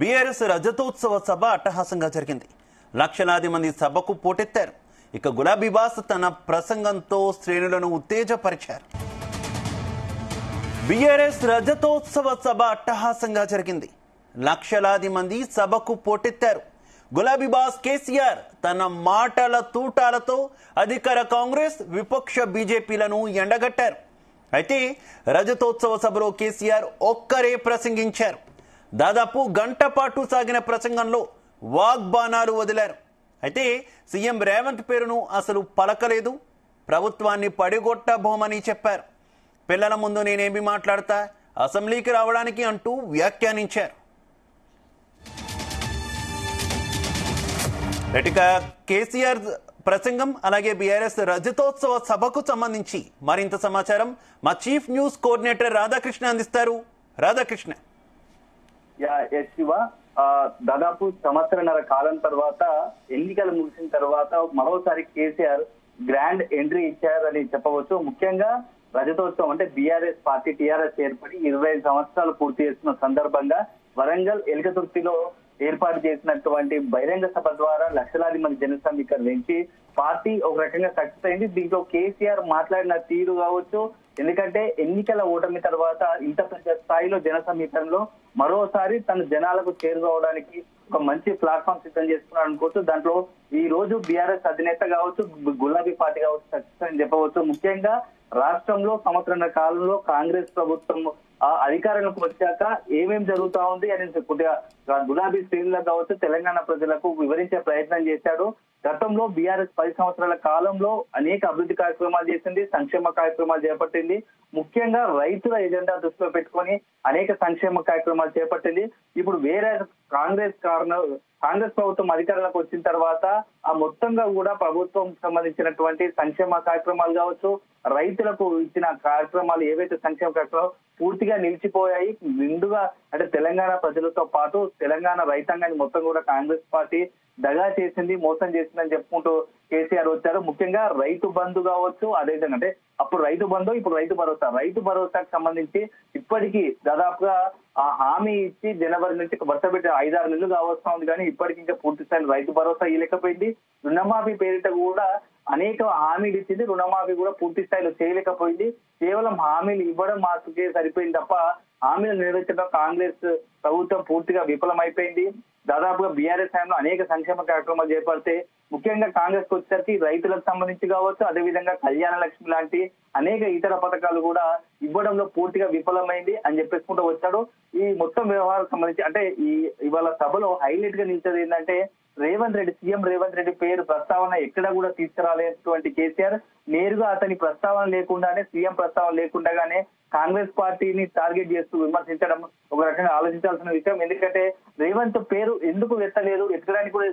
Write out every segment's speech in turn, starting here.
BRS రజతోత్సవ సభ అట్టహాసంగా జరిగింది. లక్షలాది మంది సభకు పోటెత్తారు. ఇక గులాబీ బాస్ తన ప్రసంగంతో శ్రేణులను ఉత్తేజపరిచారు. బీఆర్ఎస్ రజతోత్సవ సభ అట్టహాసంగా జరిగింది. లక్షలాది మంది సభకు పోటెత్తారు. గులాబీ బాస్ కేసీఆర్ తన మాటల తూటాలతో అధికార కాంగ్రెస్ విపక్ష బీజేపీలను ఎండగట్టారు. అయితే రజతోత్సవ సభలో కేసీఆర్ ఒక్కరే ప్రసంగించారు. దాదాపు గంట పాటు సాగిన ప్రసంగంలో వాగ్బాణాలు వదిలారు. అయితే సీఎం రేవంత్ పేరును అసలు పలకలేదు. ప్రభుత్వాన్ని పడిగొట్టబోమని చెప్పారు. పిల్లల ముందు నేనేమి మాట్లాడతా, అసెంబ్లీకి రావడానికి అంటూ వ్యాఖ్యానించారు. ఇక కేసీఆర్ ప్రసంగం అలాగే బీఆర్ఎస్ రజతోత్సవ సభకు సంబంధించి మరింత సమాచారం మా చీఫ్ న్యూస్ కోఆర్డినేటర్ రాధాకృష్ణ అందిస్తారు. రాధాకృష్ణ. శివ, దాదాపు సంవత్సరన్నర కాలం తర్వాత ఎన్నికలు ముగిసిన తర్వాత మరోసారి కేసీఆర్ గ్రాండ్ ఎంట్రీ ఇచ్చారని చెప్పవచ్చు. ముఖ్యంగా రజతోత్సవం అంటే బీఆర్ఎస్ పార్టీ టీఆర్ఎస్ ఏర్పడి 25 సంవత్సరాలు పూర్తి చేస్తున్న సందర్భంగా వరంగల్ ఎలికతుర్తిలో ఏర్పాటు చేసినటువంటి బహిరంగ సభ ద్వారా లక్షలాది మంది జన సమీకరణ నుంచి పార్టీ ఒక రకంగా సక్సెస్ అయింది. దీంట్లో కేసీఆర్ మాట్లాడిన తీరు కావచ్చు, ఎందుకంటే ఎన్నికల ఓటమి తర్వాత ఇంత పెద్ద స్థాయిలో జన సమీకరణలో మరోసారి తన జనాలకు చేరుకోవడానికి ఒక మంచి ప్లాట్ఫామ్ సిద్ధం చేసుకున్నాడు అనుకోవచ్చు. దాంట్లో ఈ రోజు బీఆర్ఎస్ అధినేత కావచ్చు, గులాబీ పార్టీ కావచ్చు సక్సెస్ అని చెప్పవచ్చు. ముఖ్యంగా రాష్ట్రంలో సంవత్సరాల కాలంలో కాంగ్రెస్ ప్రభుత్వం అధికారంలోకి వచ్చాక ఏమేం జరుగుతా ఉంది అని కొద్దిగా గులాబీ శ్రేణులకు కావచ్చు తెలంగాణ ప్రజలకు వివరించే ప్రయత్నం చేశాడు. గతంలో బీఆర్ఎస్ 10 సంవత్సరాల కాలంలో అనేక అభివృద్ధి కార్యక్రమాలు చేసింది, సంక్షేమ కార్యక్రమాలు చేపట్టింది. ముఖ్యంగా రైతుల ఎజెండా దృష్టిలో పెట్టుకొని అనేక సంక్షేమ కార్యక్రమాలు చేపట్టింది. ఇప్పుడు వేరే కాంగ్రెస్ ప్రభుత్వం అధికారంలోకి వచ్చిన తర్వాత ఆ మొత్తంగా కూడా ప్రభుత్వం సంబంధించినటువంటి సంక్షేమ కార్యక్రమాలు కావచ్చు, రైతులకు ఇచ్చిన కార్యక్రమాలు ఏవైతే సంక్షేమ కార్యక్రమాలు పూర్తిగా నిలిచిపోయాయి. నిండుగా అంటే తెలంగాణ ప్రజలతో పాటు తెలంగాణ రైతాంగాన్ని మొత్తం కూడా కాంగ్రెస్ పార్టీ దగా చేసింది, మోసం చేసిందని చెప్పుకుంటూ కేసీఆర్ వచ్చారు. ముఖ్యంగా రైతు బంధు కావచ్చు, అదేవిధంగా అంటే అప్పుడు రైతు బంధు ఇప్పుడు రైతు భరోసాకు సంబంధించి ఇప్పటికీ దాదాపుగా ఆ హామీ ఇచ్చి జనవరి నుంచి వరుస పెట్టి 5-6 నెలలు కావస్తా ఉంది, కానీ ఇప్పటికి ఇంకా పూర్తి స్థాయి రైతు భరోసా ఇవ్వలేకపోయింది. రుణమాఫీ పేరిట కూడా అనేక హామీలు ఇచ్చింది, రుణమాఫీ కూడా పూర్తి స్థాయిలో చేయలేకపోయింది. కేవలం హామీలు ఇవ్వడం మాత్రమే సరిపోయింది తప్ప హామీలు నెరవేర్చడం కాంగ్రెస్ ప్రభుత్వం పూర్తిగా విఫలమైపోయింది. దాదాపుగా బీఆర్ఎస్ హయాంలో అనేక సంక్షేమ కార్యక్రమాలు చేపడితే ముఖ్యంగా కాంగ్రెస్ కు వచ్చేసరికి రైతులకు సంబంధించి కావచ్చు, అదేవిధంగా కళ్యాణ లక్ష్మి లాంటి అనేక ఇతర పథకాలు కూడా ఇవ్వడంలో పూర్తిగా విఫలమైంది అని చెప్పేసుకుంటూ వచ్చాడు. ఈ మొత్తం వ్యవహారం సంబంధించి అంటే ఇవాళ సభలో హైలైట్ గా నిలిచేది ఏంటంటే సీఎం రేవంత్ రెడ్డి పేరు ప్రస్తావన ఎక్కడ కూడా తీసుకురాలేనటువంటి కేసీఆర్ నేరుగా అతని ప్రస్తావన లేకుండానే సీఎం ప్రస్తావన లేకుండానే కాంగ్రెస్ పార్టీని టార్గెట్ చేస్తూ విమర్శించడం ఒక రకంగా ఆలోచించాల్సిన విషయం. ఎందుకంటే రేవంత్ పేరు ఎందుకు ఎత్తలేదు, ఎత్తడానికి కూడా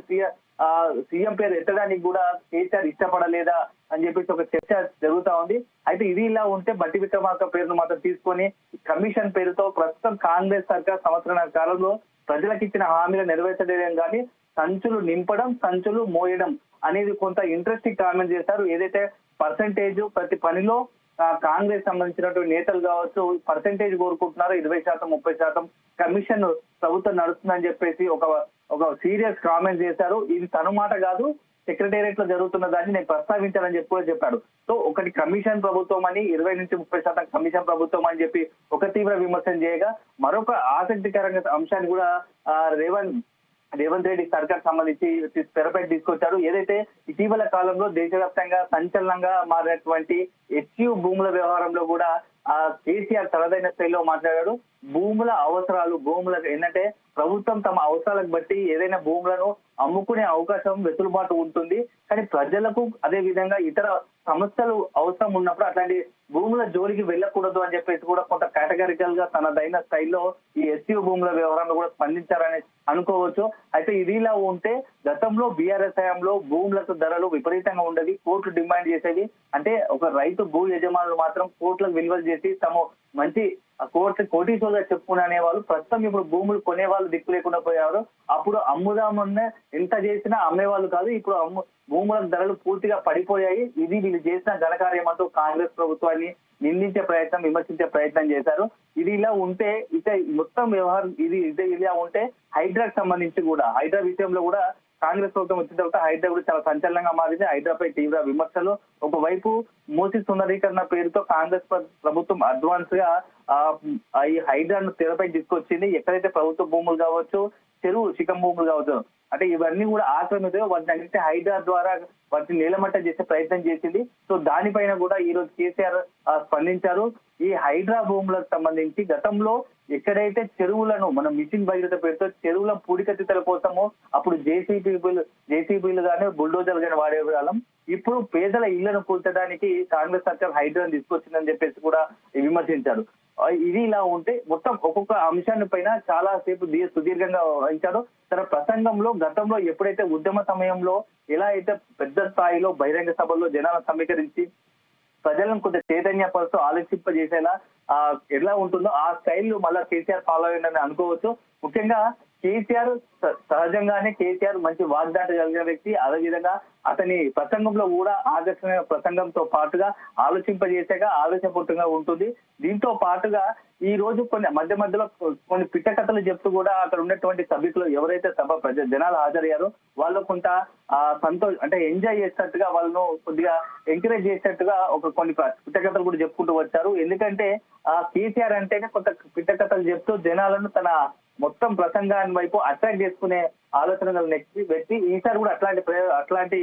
సీఎం పేరు ఎత్తడానికి కూడా కేసీఆర్ ఇష్టపడలేదా అని చెప్పేసి ఒక చర్చ జరుగుతా ఉంది. అయితే ఇది ఇలా ఉంటే బట్టి విక్రమార్క పేరును మాత్రం తీసుకొని కమిషన్ పేరుతో ప్రస్తుతం కాంగ్రెస్ సర్కార్ సంవత్సరాల కాలంలో ప్రజలకు ఇచ్చిన హామీలు నెరవేర్చలేదని కానీ సంచులు నింపడం, సంచులు మోయడం అనేది కొంత ఇంట్రెస్టింగ్ కామెంట్ చేశారు. ఏదైతే పర్సెంటేజ్ ప్రతి పనిలో కాంగ్రెస్ సంబంధించినటువంటి నేతలు కావచ్చు పర్సెంటేజ్ కోరుకుంటున్నారు, 20%, 30% కమిషన్ ప్రభుత్వం నడుస్తుందని చెప్పేసి ఒక సీరియస్ కామెంట్ చేశారు. ఇది తను మాట కాదు, సెక్రటేరియట్ లో జరుగుతున్న దాన్ని నేను ప్రస్తావించాలని చెప్పాడు. సో ఒకటి కమిషన్ ప్రభుత్వం అని 20-30% కమిషన్ ప్రభుత్వం అని చెప్పి ఒక తీవ్ర విమర్శన చేయగా మరొక ఆసక్తికరంగా అంశాన్ని కూడా రేవంత్ రెడ్డి సర్కార్ సంబంధించి తెరపై తీసుకొచ్చారు. ఏదైతే ఇటీవల కాలంలో దేశవ్యాప్తంగా సంచలనంగా మారినటువంటి హెచ్యు భూముల వ్యవహారంలో కూడా కేసీఆర్ తనదైన స్థాయిలో మాట్లాడాడు. భూములకు ఏంటంటే ప్రభుత్వం తమ అవసరాలకు బట్టి ఏదైనా భూములను అమ్ముకునే అవకాశం వెసులుబాటు ఉంటుంది, కానీ ప్రజలకు అదే విధంగా ఇతర సంస్థలు అవసరం ఉన్నప్పుడు అట్లాంటి భూముల జోలికి వెళ్ళకూడదు అని చెప్పేసి కూడా కొంత కేటగారికల్ గా తనదైన స్థాయిలో ఈ ఎస్యూ భూముల వ్యవహారంలో కూడా స్పందించారని అనుకోవచ్చు. అయితే ఇదిలా ఉంటే గతంలో బీఆర్ఎస్ హయాంలో భూములకు ధరలు విపరీతంగా ఉండేవి, కోర్టు డిమాండ్ చేసేవి. అంటే ఒక రైతు భూ యజమానులు మాత్రం కోర్టులకు విలువలు చేసి తమ మంచి కోటీశ్వరుగా చెప్పుకునే వాళ్ళు ప్రస్తుతం ఇప్పుడు భూములు కొనేవాళ్ళు దిక్కు లేకుండా పోయారు. అప్పుడు అమ్ముదామన్న ఎంత చేసినా అమ్మేవాళ్ళు కాదు, ఇప్పుడు భూముల ధరలు పూర్తిగా పడిపోయాయి. ఇది వీళ్ళు చేసిన ఘనకార్యం అంటూ కాంగ్రెస్ ప్రభుత్వాన్ని నిందించే ప్రయత్నం, విమర్శించే ప్రయత్నం చేశారు. ఇది ఇలా ఉంటే ఇక మొత్తం వ్యవహారం ఇలా ఉంటే హైడ్రాకు సంబంధించి కూడా, హైడ్రా విషయంలో కూడా కాంగ్రెస్ ప్రభుత్వం వచ్చిన తర్వాత హైడ్రా కూడా చాలా సంచలనంగా మారింది. హైడ్రాపై తీవ్ర విమర్శలు. ఒకవైపు మూసి సుందరీకరణ పేరుతో కాంగ్రెస్ ప్రభుత్వం అడ్వాన్స్ గా ఈ హైడ్రాను తెరపై తీసుకొచ్చింది. ఎక్కడైతే ప్రభుత్వ భూములు కావచ్చు, చెరువు శిఖం భూములు కావచ్చు, అంటే ఇవన్నీ కూడా ఆక్రమిత వాటిని అన్నింటి హైడ్రా ద్వారా వాటిని నీలమట్టం చేసే ప్రయత్నం చేసింది. సో దానిపైన కూడా ఈ రోజు కేసీఆర్ స్పందించారు. ఈ హైడ్రా భూములకు సంబంధించి గతంలో ఎక్కడైతే చెరువులను మనం మిషన్ భగీరథ పేరుతో చెరువుల పూడికతీతల కోసము అప్పుడు జేసీబీలు గానీ బుల్డోజర్లు గానీ వాడే వాళ్ళం. ఇప్పుడు పేదల ఇళ్లను కూల్చడానికి కాంగ్రెస్ సర్కార్ హైడ్రాను తీసుకొచ్చిందని చెప్పేసి కూడా విమర్శించారు. ఇది ఇలా ఉంటే మొత్తం ఒక్కొక్క అంశాన్ని పైన చాలా సేపు సుదీర్ఘంగా వహించారు. తన ప్రసంగంలో గతంలో ఎప్పుడైతే ఉద్యమ సమయంలో ఎలా అయితే పెద్ద స్థాయిలో బహిరంగ సభల్లో జనాలను సమీకరించి ప్రజలను కొంత చైతన్యపరుస్తూ ఆలోచింపజేసేలా ఎలా ఉంటుందో ఆ స్టైల్ మళ్ళా కేసీఆర్ ఫాలో అయ్యిందని అనుకోవచ్చు. ముఖ్యంగా కేసీఆర్ సహజంగానే కేసీఆర్ మంచి వాగ్దాట కలిగిన వ్యక్తి. అదేవిధంగా అతని ప్రసంగంలో కూడా ఆకర్షణీయ ప్రసంగంతో పాటుగా ఆలోచింపజేసేగా ఆవేశపూర్తంగా ఉంటుంది. దీంతో పాటుగా ఈ రోజు మధ్య మధ్యలో కొన్ని పిట్ట కథలు చెప్తూ కూడా అక్కడ ఉన్నటువంటి సభ్యులు ఎవరైతే సభ జనాలు హాజరయ్యారో వాళ్ళు కొంత అంటే ఎంజాయ్ చేసినట్టుగా, వాళ్ళను కొద్దిగా ఎంకరేజ్ చేసినట్టుగా కొన్ని పిట్ట కథలు కూడా చెప్పుకుంటూ వచ్చారు. ఎందుకంటే కేసీఆర్ అంటేనే కొంత పిట్ట కథలు చెప్తూ జనాలను తన మొత్తం ప్రసంగాన్ని వైపు అట్రాక్ట్ చేసుకునే ఆలోచనలు వ్యక్తి. ఈసారి కూడా అట్లాంటి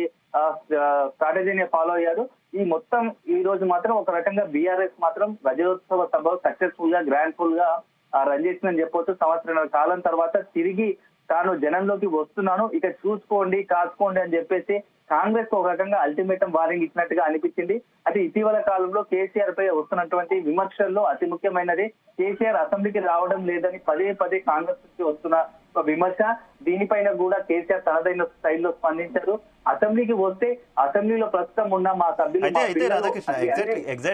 స్ట్రాటజీని ఫాలో అయ్యారు. ఈ మొత్తం ఈ రోజు మాత్రం ఒక రకంగా బీఆర్ఎస్ మాత్రం రజతోత్సవ సభ సక్సెస్ఫుల్ గా గ్రాండ్ఫుల్ గా రన్ చేసిందని చెప్పొచ్చు. సంవత్సరాల కాలం తర్వాత తిరిగి తాను జనంలోకి వస్తున్నాను, ఇక చూసుకోండి కాసుకోండి అని చెప్పేసి కాంగ్రెస్ ఒక రకంగా అల్టిమేటం వార్నింగ్ ఇచ్చినట్టుగా అనిపించింది. అయితే ఇటీవల కాలంలో కేసీఆర్ పై వస్తున్నటువంటి విమర్శల్లో అతి ముఖ్యమైనది కేసీఆర్ అసెంబ్లీకి రావడం లేదని పదే కాంగ్రెస్ నుంచి వస్తున్న ఒక విమర్శ. దీనిపైన కూడా కేసీఆర్ తనదైన స్టైల్లో స్పందించారు. అసెంబ్లీకి వస్తే అసెంబ్లీలో ప్రస్తుతం ఉన్న మా సభ్యులు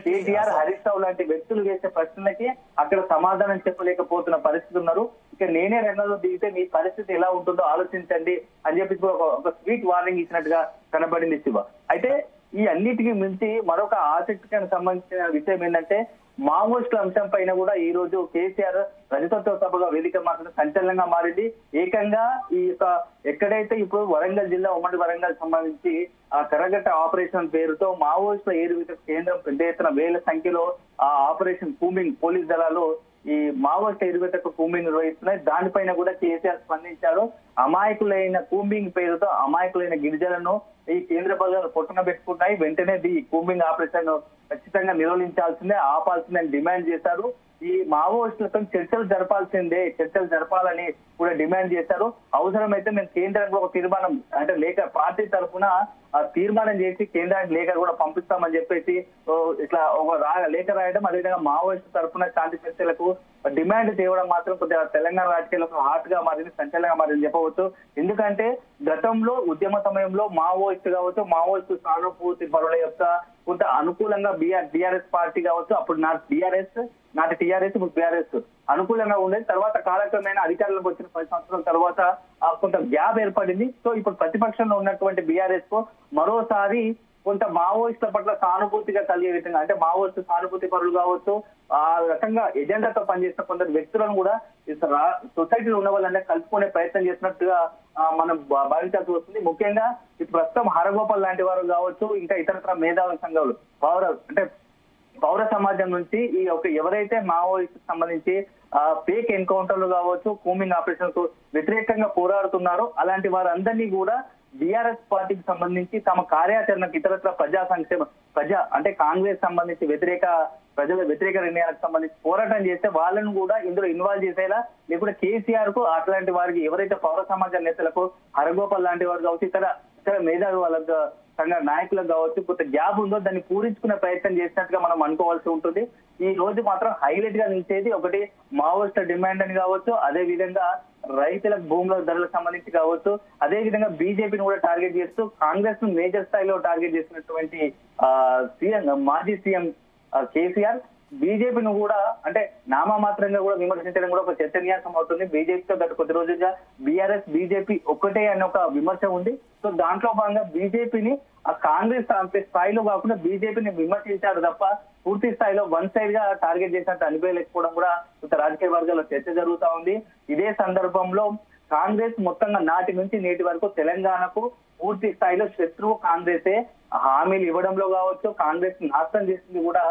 కేసీఆర్, హరీష్ రావు లాంటి వ్యక్తులు వేసే ప్రశ్నలకి అక్కడ సమాధానం చెప్పలేకపోతున్న పరిస్థితి ఉన్నారు. ఇక నేనే రంగంలో దిగితే మీ పరిస్థితి ఎలా ఉంటుందో ఆలోచించండి అని చెప్పి ఒక స్వీట్ వార్నింగ్ ఇచ్చినట్టుగా కనబడింది శివ. అయితే ఈ అన్నిటికీ మించి మరొక ఆసక్తికర సంబంధించిన విషయం ఏంటంటే మావోయిస్టుల అంశం పైన కూడా ఈ రోజు కేసీఆర్ రజతోత్సవ సభగా వేదిక మాత్రం సంచలనంగా మారింది. ఏకంగా ఈ యొక్క ఎక్కడైతే ఇప్పుడు వరంగల్ జిల్లా ఉమ్మడి వరంగల్ సంబంధించి ఆ కరగట్ట ఆపరేషన్ పేరుతో మావోయిస్టుల ఏరువిత కేంద్రం పెద్ద ఎత్తున వేల సంఖ్యలో ఆ ఆపరేషన్ కూంబింగ్ పోలీస్ దళాలు ఈ మావోయిస్ట్ ఎరువేతకు కూంబింగ్ నిర్వహిస్తున్నాయి. దానిపైన కూడా కేసీఆర్ స్పందించారు. అమాయకులైన కూంబింగ్ పేరుతో అమాయకులైన గిరిజనులను ఈ కేంద్ర బలగాలు పొట్టన పెట్టుకుంటాయి. వెంటనే ఈ కూంబింగ్ ఆపరేషన్ ఖచ్చితంగా నిర్వహించాల్సిందే, ఆపాల్సిందే అని డిమాండ్ చేశారు. ఈ మావోయిస్టులతో చర్చలు జరపాలని కూడా డిమాండ్ చేశారు. అవసరమైతే మేము కేంద్రంలో ఒక తీర్మానం అంటే పార్టీ తరఫున తీర్మానం చేసి కేంద్రానికి లేఖ కూడా పంపిస్తామని చెప్పేసి ఇట్లా ఒక లేఖ రాయడం, అదేవిధంగా మావోయిస్టు తరఫున శాంతి చర్చలకు డిమాండ్ చేయడం మాత్రం కొద్దిగా తెలంగాణ రాజకీయాలకు హాట్ గా మారింది, సంచలనంగా మారింది చెప్పవచ్చు. ఎందుకంటే గతంలో ఉద్యమ సమయంలో మావోయిస్టు కావచ్చు, మావోయిస్టు సానుభూతి పరుల యొక్క కొంత అనుకూలంగా బీఆర్ఎస్ పార్టీ కావచ్చు, అప్పుడు నాటి టీఆర్ఎస్ ఇప్పుడు బీఆర్ఎస్ అనుకూలంగా ఉండేది. తర్వాత కాలక్రమేణా అధికారంలోకి వచ్చిన 10 సంవత్సరాల తర్వాత కొంత గ్యాప్ ఏర్పడింది. సో ఇప్పుడు ప్రతిపక్షంలో ఉన్నటువంటి బీఆర్ఎస్ కు మరోసారి కొంత మావోయిస్టుల పట్ల సానుభూతిగా కలిగే విధంగా, అంటే మావోయిస్టు సానుభూతి పరులు కావచ్చు, ఆ రకంగా ఎజెండాతో పనిచేసిన కొందరు వ్యక్తులను కూడా సొసైటీలో ఉన్న వాళ్ళంటే కలుపుకునే ప్రయత్నం చేసినట్టుగా మనం భావించాల్సి వస్తుంది. ముఖ్యంగా ఇప్పుడు ప్రస్తుతం హరగోపాల్ లాంటి వారు కావచ్చు, ఇంకా ఇతరత్ర మేధావుల సంఘాలు పౌర సమాజం నుంచి ఈ ఎవరైతే మావోయిస్ట్ సంబంధించి ఫేక్ ఎన్కౌంటర్లు కావచ్చు, కూంబింగ్ ఆపరేషన్ కు వ్యతిరేకంగా పోరాడుతున్నారో అలాంటి వారందరినీ కూడా బీఆర్ఎస్ పార్టీకి సంబంధించి తమ కార్యాచరణకు ఇతరత్ర అంటే కాంగ్రెస్ సంబంధించి ప్రజల వ్యతిరేక నిర్ణయాలకు సంబంధించి పోరాటం చేస్తే వాళ్ళను కూడా ఇందులో ఇన్వాల్వ్ చేసేలా, లేకుంటే కేసీఆర్ కు అట్లాంటి వారికి ఎవరైతే పౌర సమాజ నేతలకు హరగోపాల్ లాంటి వారు కావచ్చు, ఇతర మేధావి వాళ్ళ సంఘ నాయకులకు కావచ్చు కొంత గ్యాప్ ఉందో దాన్ని పూరించుకునే ప్రయత్నం చేసినట్టుగా మనం అనుకోవాల్సి ఉంటుంది. ఈ రోజు మాత్రం హైలైట్ గా నిలిచేది ఒకటి మావోయిస్టుల డిమాండ్ అని కావచ్చు, అదే విధంగా రైతులకు భూముల ధరలకు సంబంధించి కావచ్చు, అదే విధంగా బీజేపీని కూడా టార్గెట్ చేస్తూ కాంగ్రెస్ ను మేజర్ స్థాయిలో టార్గెట్ చేసినటువంటి మాజీ సీఎం కేసీఆర్ బీజేపీని కూడా అంటే నామమాత్రంగా కూడా విమర్శించడం కూడా ఒక చర్చనీయాంశం అవుతుంది. బీజేపీతో గత కొద్ది రోజులుగా బీఆర్ఎస్ బీజేపీ ఒక్కటే అనే ఒక విమర్శ ఉంది. సో దాంట్లో భాగంగా బీజేపీని ఆ కాంగ్రెస్ అంతే స్థాయిలో కాకుండా బీజేపీని విమర్శించారు తప్ప పూర్తి స్థాయిలో వన్ సైడ్ గా టార్గెట్ చేసినట్టు అనిపించలేకపోవడం కూడా కొంత రాజకీయ వర్గాల్లో చర్చ జరుగుతా ఉంది. ఇదే సందర్భంలో కాంగ్రెస్ మొత్తంగా నాటి నుంచి నేటి వరకు తెలంగాణకు పూర్తి స్థాయిలో శత్రువు కాంగ్రెసే. హామీలు ఇవ్వడంలో కావచ్చు, కాంగ్రెస్ నాశనం చేసింది కూడా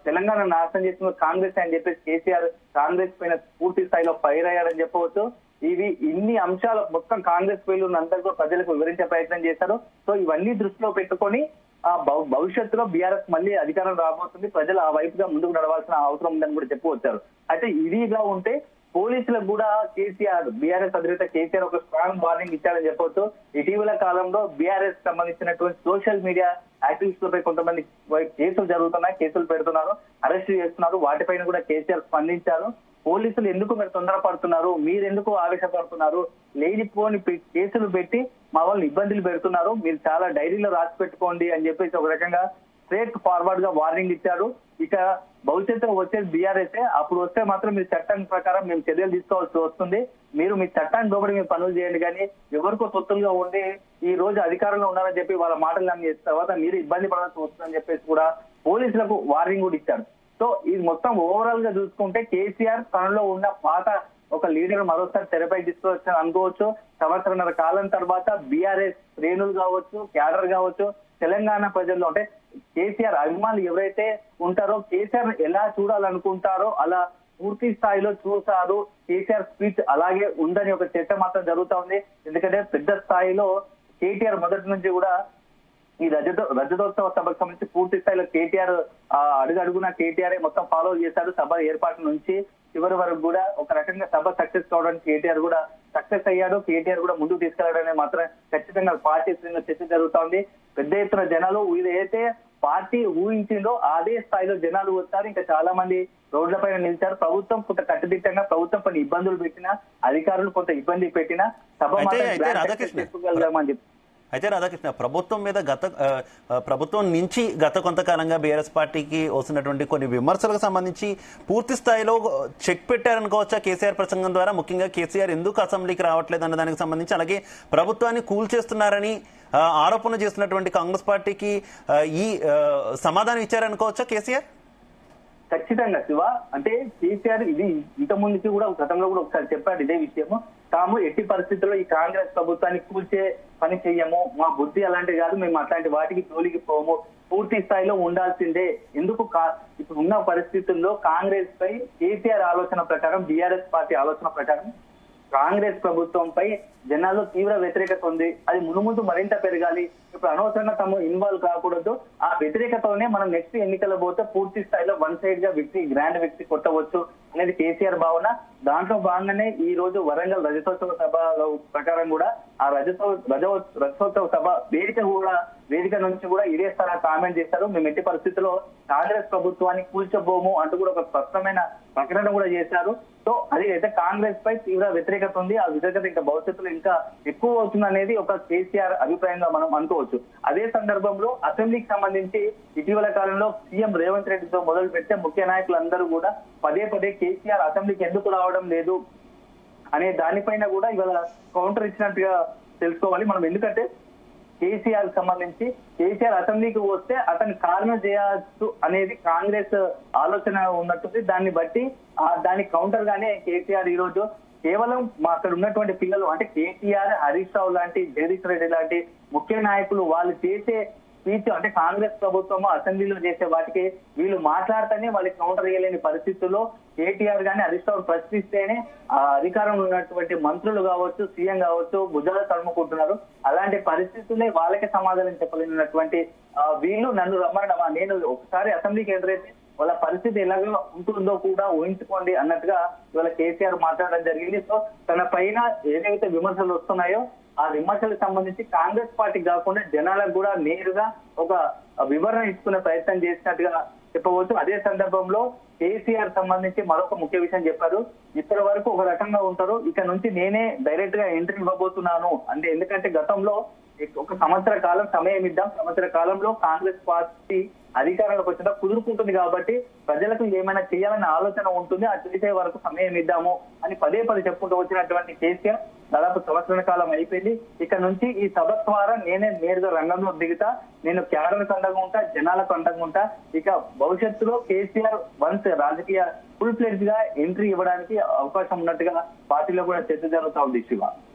తెలంగాణ నాశనం చేసింది కాంగ్రెస్ అని చెప్పేసి కేసీఆర్ కాంగ్రెస్ పైన పూర్తి స్థాయిలో ఫైర్ అయ్యారని చెప్పవచ్చు. ఇన్ని అంశాలు మొత్తం కాంగ్రెస్ పేర్లు అందరికీ ప్రజలకు వివరించే ప్రయత్నం చేశారు. సో ఇవన్నీ దృష్టిలో పెట్టుకొని భవిష్యత్తులో బీఆర్ఎస్ మళ్ళీ అధికారం రాబోతుంది, ప్రజలు ఆ వైపుగా ముందుకు నడవాల్సిన అవసరం ఉందని కూడా చెప్పవచ్చారు. అయితే ఇది ఇలా ఉంటే పోలీసులకు కూడా కేసీఆర్ బీఆర్ఎస్ అధినేత కేసీఆర్ ఒక స్ట్రాంగ్ వార్నింగ్ ఇచ్చారని చెప్పవచ్చు. ఇటీవల కాలంలో బీఆర్ఎస్ సంబంధించినటువంటి సోషల్ మీడియా యాక్టివిస్టులపై కొంతమంది కేసులు జరుగుతున్నాయి, కేసులు పెడుతున్నారు, అరెస్ట్ చేస్తున్నారు. వాటిపైన కూడా కేసీఆర్ స్పందించారు. పోలీసులు ఎందుకు మీరు తొందరపడుతున్నారు, మీరెందుకు ఆవేశపడుతున్నారు, లేనిపోని కేసులు పెట్టి మా వాళ్ళని ఇబ్బందులు పెడుతున్నారు, మీరు చాలా డైరీలో రాసి పెట్టుకోండి అని చెప్పేసి ఒక రకంగా స్ట్రేట్ ఫార్వర్డ్ గా వార్నింగ్ ఇచ్చారు. ఇక భవిష్యత్తులో వచ్చేది బీఆర్ఎస్, అప్పుడు వస్తే మాత్రం మీరు చట్టం ప్రకారం మేము చర్యలు తీసుకోవాల్సి వస్తుంది. మీరు మీ చట్టాన్ని లోబడి మీరు పనులు చేయండి, కానీ ఎవరికో సొత్తులుగా ఉండి ఈ రోజు అధికారంలో ఉన్నారని చెప్పి వాళ్ళ మాటలు నమ్మి తర్వాత మీరు ఇబ్బంది పడాల్సి వస్తుందని చెప్పేసి కూడా పోలీసులకు వార్నింగ్ కూడా ఇచ్చారు. సో ఇది మొత్తం ఓవరాల్ గా చూసుకుంటే కేసీఆర్ తనలో ఉన్న పాత ఒక లీడర్ మరోసారి తెరపై తీసుకొచ్చని అనుకోవచ్చు. సంవత్సరంన్నర కాలం తర్వాత బీఆర్ఎస్ శ్రేణులు కావచ్చు, క్యాడర్ కావచ్చు, తెలంగాణ ప్రజల్లో అంటే కేసీఆర్ అభిమానులు ఎవరైతే ఉంటారో కేసీఆర్ ఎలా చూడాలనుకుంటారో అలా పూర్తి స్థాయిలో చూసారు. కేసీఆర్ స్పీచ్ అలాగే ఉందని ఒక చర్చ మాత్రం జరుగుతా ఉంది. ఎందుకంటే పెద్ద స్థాయిలో కేటీఆర్ మొదటి నుంచి కూడా ఈ రజతోత్సవ సభకు సంబంధించి పూర్తి స్థాయిలో కేటీఆర్ అడుగడుగున కేటీఆర్ మొత్తం ఫాలో చేశారు. సభ ఏర్పాటు నుంచి చివరి వరకు కూడా ఒక రకంగా సభ సక్సెస్ కావడానికి కేటీఆర్ కూడా సక్సెస్ అయ్యాడు. కేటీఆర్ కూడా ముందుకు తీసుకెళ్లాడనే మాత్రం ఖచ్చితంగా పార్టీ శ్రేణుల్లో చర్చ జరుగుతోంది. పెద్ద ఎత్తున జనాలు ఏదైతే పార్టీ ఊహించిందో అదే స్థాయిలో జనాలు వచ్చారు. ఇంకా చాలా మంది రోడ్లపైన నిలిచారు. ప్రభుత్వం కొంత కట్టుదిట్టంగా ప్రభుత్వం కొన్ని ఇబ్బందులు పెట్టినా, అధికారులు కొంత ఇబ్బంది పెట్టినా సభ చెప్పగలమని చెప్పి అయితే రాధాకృష్ణ ప్రభుత్వం నుంచి గత కొంతకాలంగా బీఆర్ఎస్ పార్టీకి వస్తున్నటువంటి కొన్ని విమర్శలకు సంబంధించి పూర్తి స్థాయిలో చెక్ పెట్టారనుకోవచ్చా కేసీఆర్ ప్రసంగం ద్వారా? ముఖ్యంగా కేసీఆర్ ఎందుకు అసెంబ్లీకి రావట్లేదు అన్న దానికి సంబంధించి, అలాగే ప్రభుత్వాన్ని కూల్చేస్తున్నారని ఆరోపణ చేస్తున్నటువంటి కాంగ్రెస్ పార్టీకి ఈ సమాధానం ఇచ్చారనుకోవచ్చా కేసీఆర్? ఖచ్చితంగా శివ. అంటే కేసీఆర్ ఇది ఇంత ముందుకి కూడా గతంలో కూడా ఒకసారి చెప్పాడు ఇదే విషయము. తాము ఎట్టి పరిస్థితుల్లో ఈ కాంగ్రెస్ ప్రభుత్వాన్ని కూల్చే పని చెయ్యము, మా బుద్ధి అలాంటివి కాదు, మేము అట్లాంటి వాటికి తోలికి పోము, పూర్తి స్థాయిలో ఉండాల్సిందే. ఎందుకు ఇప్పుడు ఉన్న పరిస్థితుల్లో కాంగ్రెస్ పై కేసీఆర్ ఆలోచన ప్రకారం, బీఆర్ఎస్ పార్టీ ఆలోచన ప్రకారం కాంగ్రెస్ ప్రభుత్వంపై జనాల్లో తీవ్ర వ్యతిరేకత ఉంది. అది మునుముందు మరింత పెరగాలి. ఇప్పుడు అనవసరంగా తాము ఇన్వాల్వ్ కాకూడదు. ఆ వ్యతిరేకతలోనే మనం నెక్స్ట్ ఎన్నికల పోతే పూర్తి స్థాయిలో వన్ సైడ్ గా గ్రాండ్ వ్యక్తి కొట్టవచ్చు అనేది కేసీఆర్ భావన. దాంట్లో భాగంగానే ఈ రోజు వరంగల్ రజతోత్సవ సభ ప్రకారం కూడా ఆ రజతోత్సవ సభ వేదిక నుంచి కూడా ఇదే స్థాయి కామెంట్ చేశారు. మేము ఎట్టి పరిస్థితుల్లో కాంగ్రెస్ ప్రభుత్వాన్ని కూల్చబోము అంటూ కూడా ఒక స్పష్టమైన ప్రకటన కూడా చేశారు. సో అది అయితే కాంగ్రెస్ పై తీవ్ర వ్యతిరేకత ఉంది. ఆ వ్యతిరేకత ఇంకా భవిష్యత్తులో ఇంకా ఎక్కువ అవుతుంది అనేది ఒక కేసీఆర్ అభిప్రాయంగా మనం అనుకోవచ్చు. అదే సందర్భంలో అసెంబ్లీకి సంబంధించి ఇటీవల కాలంలో సీఎం రేవంత్ రెడ్డితో మొదలు పెడితే ముఖ్య నాయకులందరూ కూడా పదే కేసీఆర్ అసెంబ్లీకి ఎందుకు రావడం లేదు అనే దానిపైన కూడా ఇవాళ కౌంటర్ ఇచ్చినట్టుగా తెలుసుకోవాలి మనం. ఎందుకంటే కేసీఆర్ సంబంధించి కేసీఆర్ అసెంబ్లీకి వస్తే అతను కారణం చేయొచ్చు అనేది కాంగ్రెస్ ఆలోచన ఉన్నట్టుంది. దాన్ని బట్టి దాని కౌంటర్ గానే కేసీఆర్ ఈ రోజు కేవలం అక్కడ ఉన్నటువంటి పిల్లలు అంటే కేటీఆర్, హరీష్ రావు లాంటి, జగదీష్ రెడ్డి లాంటి ముఖ్య నాయకులు వాళ్ళు చేసే స్పీచ్ అంటే కాంగ్రెస్ ప్రభుత్వం అసెంబ్లీలో చేసే వాటికి వీళ్ళు మాట్లాడితేనే వాళ్ళకి కౌంటర్ చేయలేని పరిస్థితుల్లో కేటీఆర్ గానీ హరీష్ రావు ప్రశ్నిస్తేనే ఆ అధికారంలో ఉన్నటువంటి మంత్రులు కావచ్చు, సీఎం కావచ్చు భుజాలు తడుముకుంటున్నారు. అలాంటి పరిస్థితులే వాళ్ళకి సమాధానం చెప్పలేనటువంటి వీళ్ళు నన్ను రమ్మనడమా, నేను ఒకసారి అసెంబ్లీకి ఎదురైతే వాళ్ళ పరిస్థితి ఎలాగో ఉంటుందో కూడా ఊహించుకోండి అన్నట్టుగా ఇవాళ కేసీఆర్ మాట్లాడడం జరిగింది. సో తన పైన ఏదైతే విమర్శలు వస్తున్నాయో ఆ విమర్శలకు సంబంధించి కాంగ్రెస్ పార్టీ కాకుండా జనాలకు కూడా నేరుగా ఒక వివరణ ఇచ్చుకునే ప్రయత్నం చేసినట్టుగా చెప్పవచ్చు. అదే సందర్భంలో కేసీఆర్ సంబంధించి మరొక ముఖ్య విషయం చెప్పారు. ఇప్పటి వరకు ఒక రకంగా ఉంటారు, ఇక నుంచి నేనే డైరెక్ట్ గా ఎంట్రీ ఇవ్వబోతున్నాను అంటే, ఎందుకంటే గతంలో ఒక సంవత్సర కాలం సమయం ఇద్దాం, సంవత్సర కాలంలో కాంగ్రెస్ పార్టీ అధికారంలోకి వచ్చినా కుదురుకుంటుంది కాబట్టి ప్రజలకు ఏమైనా చేయాలనే ఆలోచన ఉంటుంది, అది చేసే వరకు సమయం ఇద్దాము అని పదే చెప్పుకుంటూ వచ్చినటువంటి కేసీఆర్ దాదాపు సంవత్సరాల కాలం అయిపోయింది. ఇక నుంచి ఈ సభ ద్వారా నేనే నేరుగా రంగంలో దిగుతా, నేను క్యాడర్కు అండగా ఉంటా, జనాలకు అండగా ఉంటా. ఇక భవిష్యత్తులో కేసీఆర్ వన్స్ రాజకీయ ఫుల్ ఫ్లెడ్జ్ గా ఎంట్రీ ఇవ్వడానికి అవకాశం ఉన్నట్టుగా పార్టీలో కూడా చర్చ జరుగుతా ఉంది శివ.